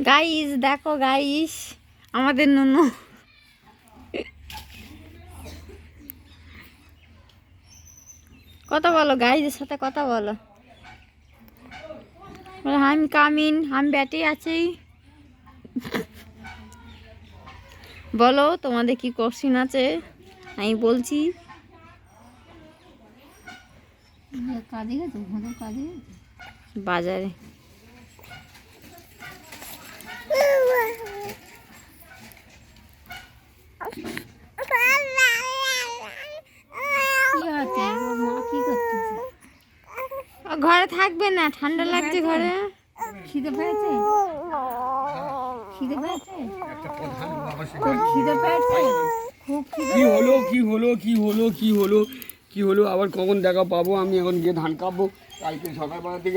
Guys দেখো guys আমাদের নুনু কথা বলো, গাইসের সাথে কথা বলো। আমি কামিন, আমি ব্যাটে আছি। বলো তোমাদের কি কোশ্চিন আছে, আমি বলছি। বাজারে ঘরে থাকবে না, ঠান্ডা লাগছে ঘরে। খিদে পেয়েছে, খিদে পেয়েছে, খিদে পেয়েছে খুব। কি হলো কি হলো কি হলো কি হলো কি হলো আবার কখন দেখা পাবো? আমি এখন গিয়ে ধান কাটবো, কালকে সকালবেলা থেকে